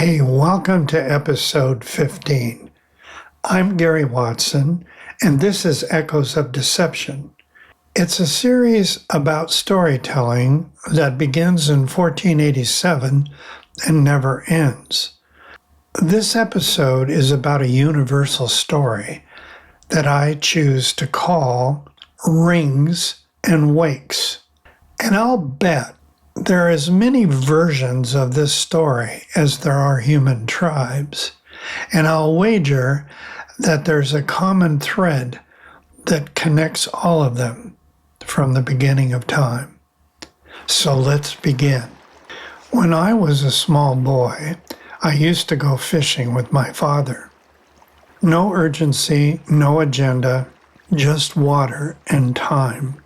Hey, welcome to episode 15. I'm Gary Watson, and this is Echoes of Deception. It's a series about storytelling that begins in 1487 and never ends. This episode is about a universal story that I choose to call Rings and Wakes. And I'll bet there are as many versions of this story as there are human tribes, and I'll wager that there's a common thread that connects all of them from the beginning of time. So let's begin. When I was a small boy, I used to go fishing with my father. No urgency, no agenda, just water and time.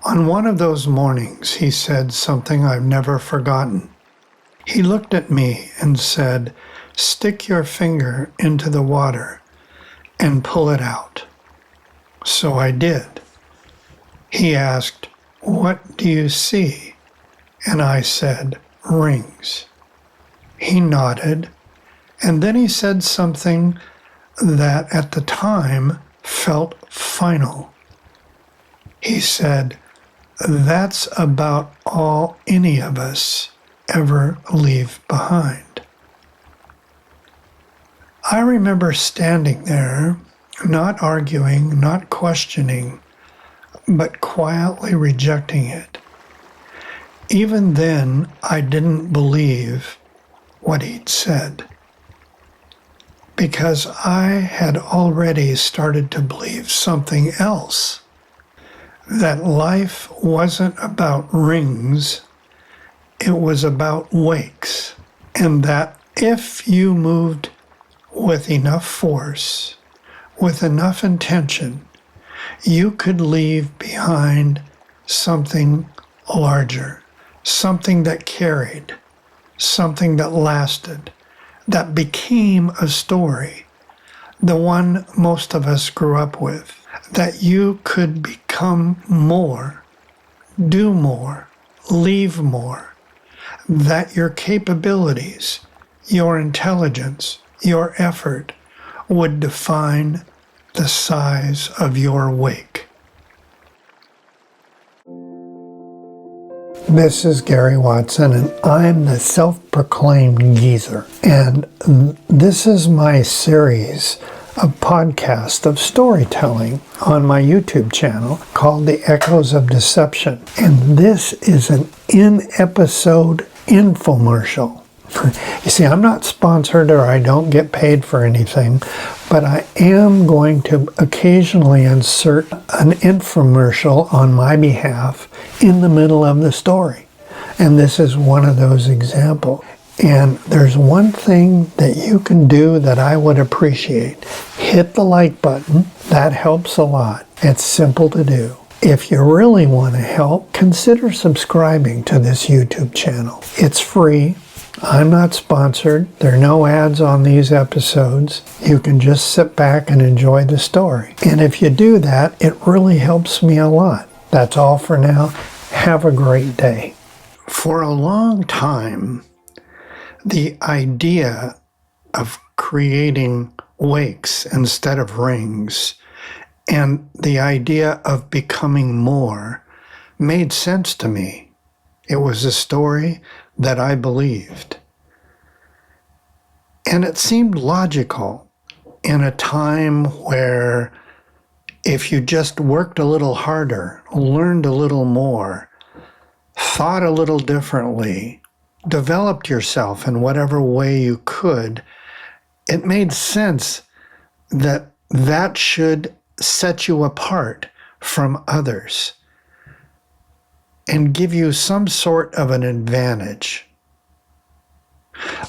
On one of those mornings, he said something I've never forgotten. He looked at me and said, "Stick your finger into the water and pull it out." So I did. He asked, "What do you see?" And I said, "Rings." He nodded, and then he said something that at the time felt final. He said, "That's about all any of us ever leave behind." I remember standing there, not arguing, not questioning, but quietly rejecting it. Even then, I didn't believe what he'd said, because I had already started to believe something else. That life wasn't about rings, it was about wakes, and that if you moved with enough force, with enough intention, you could leave behind something larger, something that carried, something that lasted, that became a story, the one most of us grew up with. That you could become more, do more, leave more, that your capabilities, your intelligence, your effort would define the size of your wake. This is Gary Watson, and I'm the self-proclaimed geezer. And this is my series of podcast of storytelling on my YouTube channel called The Echoes of Deception. And this is an in-episode infomercial. You see, I'm not sponsored or I don't get paid for anything, but I am going to occasionally insert an infomercial on my behalf in the middle of the story. And this is one of those examples. And there's one thing that you can do that I would appreciate. Hit the like button. That helps a lot. It's simple to do. If you really want to help, consider subscribing to this YouTube channel. It's free. I'm not sponsored. There are no ads on these episodes. You can just sit back and enjoy the story. And if you do that, it really helps me a lot. That's all for now. Have a great day. For a long time, the idea of creating wakes instead of rings and the idea of becoming more made sense to me. It was a story that I believed. And it seemed logical in a time where if you just worked a little harder, learned a little more, thought a little differently, developed yourself in whatever way you could, it made sense that that should set you apart from others and give you some sort of an advantage.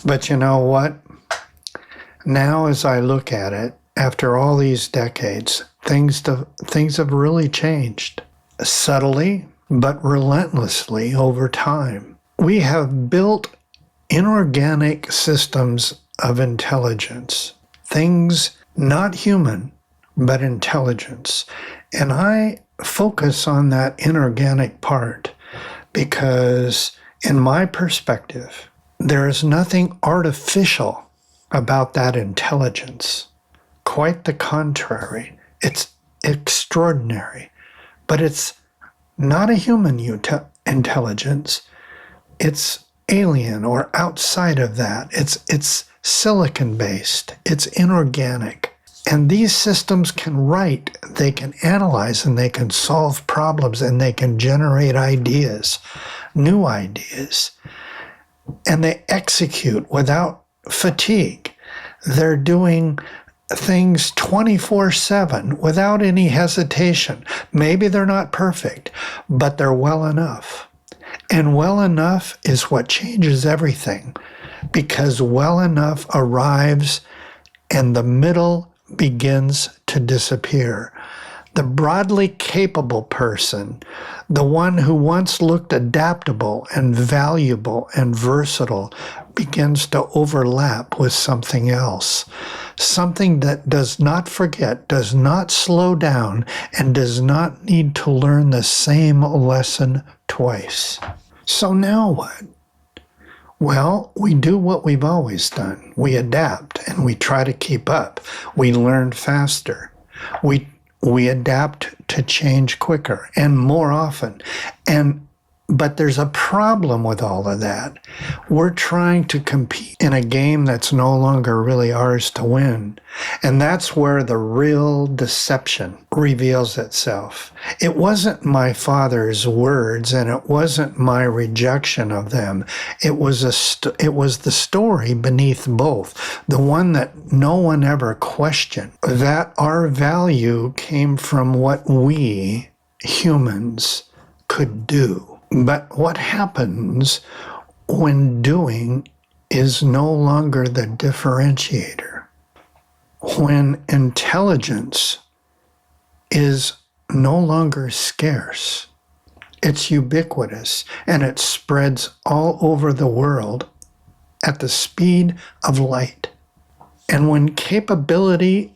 But you know what? Now as I look at it, after all these decades, things have really changed. Subtly, but relentlessly over time. We have built inorganic systems of intelligence, things not human, but intelligence. And I focus on that inorganic part because, in my perspective, There is nothing artificial about that intelligence. Quite the contrary. It's extraordinary. But it's not a human intelligence. It's alien or outside of that. It's silicon-based. It's inorganic. And these systems can write, they can analyze, and they can solve problems, and they can generate ideas, new ideas. And they execute without fatigue. They're doing things 24/7 without any hesitation. Maybe they're not perfect, but they're well enough. And well enough is what changes everything, because well enough arrives and the middle begins to disappear. The broadly capable person, the one who once looked adaptable and valuable and versatile, begins to overlap with something else. Something that does not forget, does not slow down, and does not need to learn the same lesson twice. So now what? Well, we do what we've always done. We adapt and we try to keep up. We learn faster. We adapt to change quicker and more often. But there's a problem with all of that. We're trying to compete in a game that's no longer really ours to win. And that's where the real deception reveals itself. It wasn't my father's words, and it wasn't my rejection of them. It was the story beneath both, the one that no one ever questioned, that our value came from what we, humans, could do. But what happens when doing is no longer the differentiator? When intelligence is no longer scarce, it's ubiquitous, and it spreads all over the world at the speed of light. And when capability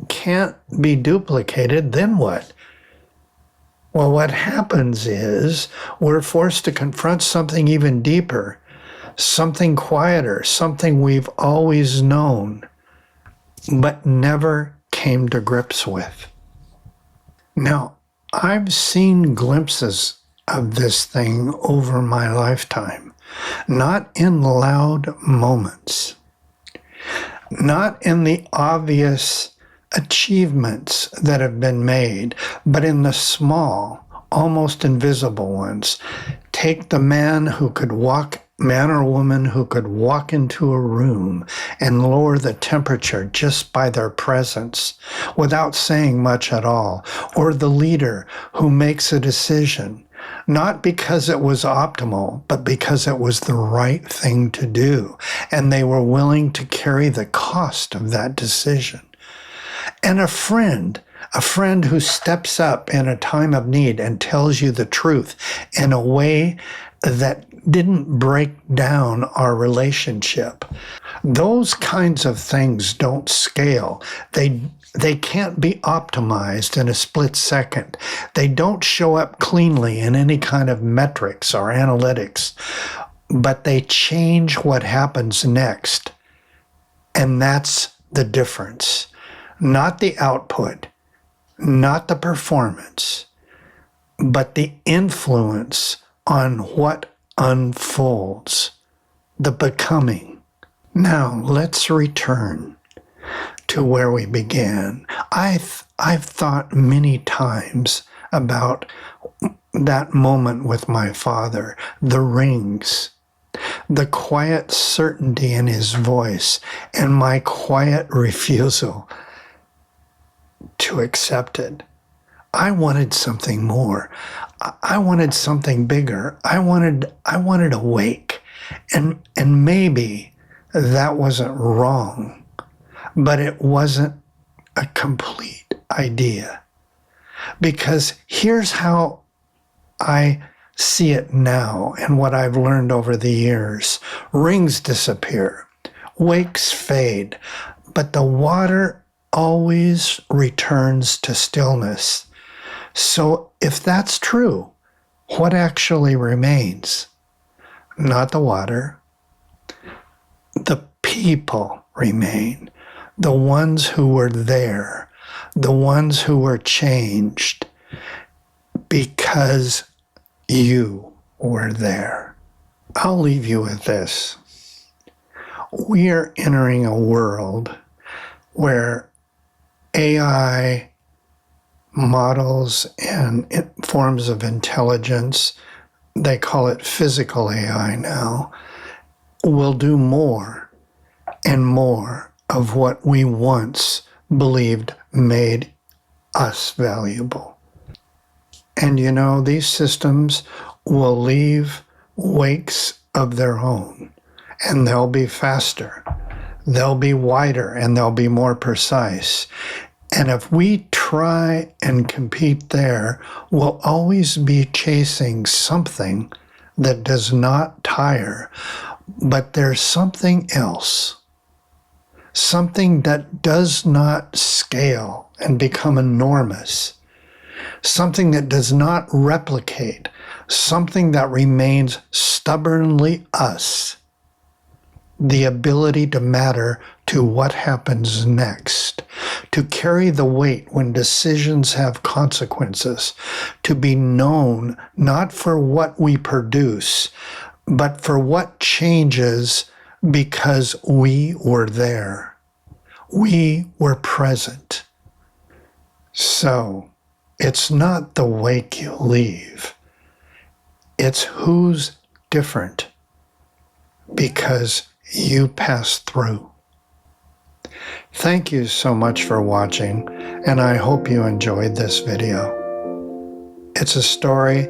can't be duplicated, then what? Well, what happens is we're forced to confront something even deeper, something quieter, something we've always known, but never came to grips with. Now, I've seen glimpses of this thing over my lifetime, not in loud moments, not in the obvious achievements that have been made, but in the small, almost invisible ones. Take the man or woman who could walk into a room and lower the temperature just by their presence without saying much at all, or the leader who makes a decision, not because it was optimal, but because it was the right thing to do, and they were willing to carry the cost of that decision. And a friend who steps up in a time of need and tells you the truth in a way that didn't break down our relationship. Those kinds of things don't scale. They can't be optimized in a split second. They don't show up cleanly in any kind of metrics or analytics, but they change what happens next. And that's the difference. Not the output, not the performance, but the influence on what unfolds, the becoming. Now, let's return to where we began. I've thought many times about that moment with my father, the rings, the quiet certainty in his voice, and my quiet refusal to accept it. I wanted something more. I wanted something bigger. I wanted a wake. And maybe that wasn't wrong, but it wasn't a complete idea. Because here's how I see it now and what I've learned over the years. Rings disappear, wakes fade, but the water always returns to stillness. So if that's true, what actually remains? Not the water, The people remain, the ones who were there, the ones who were changed because you were there. I'll leave you with this. We are entering a world where AI models and forms of intelligence, they call it physical AI now, will do more and more of what we once believed made us valuable. And you know, these systems will leave wakes of their own, and they'll be faster, they'll be wider, and they'll be more precise. And if we try and compete there, we'll always be chasing something that does not tire. But there's something else, something that does not scale and become enormous, something that does not replicate, something that remains stubbornly us. The ability to matter to what happens next, to carry the weight when decisions have consequences, to be known not for what we produce, but for what changes because we were there. We were present. So it's not the wake you leave. It's who's different because you passed through. Thank you so much for watching, and I hope you enjoyed this video. It's a story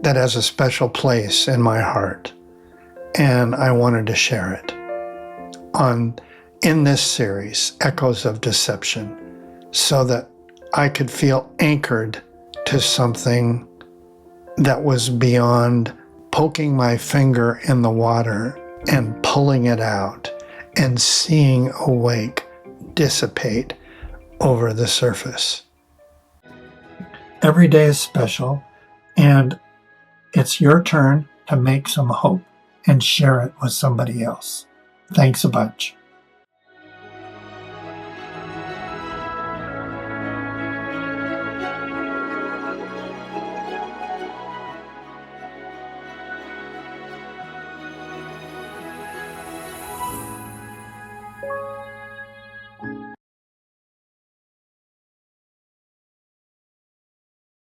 that has a special place in my heart, and I wanted to share it in this series, Echoes of Deception, so that I could feel anchored to something that was beyond poking my finger in the water and pulling it out and seeing a wake dissipate over the surface. Every day is special, and it's your turn to make some hope and share it with somebody else. Thanks a bunch.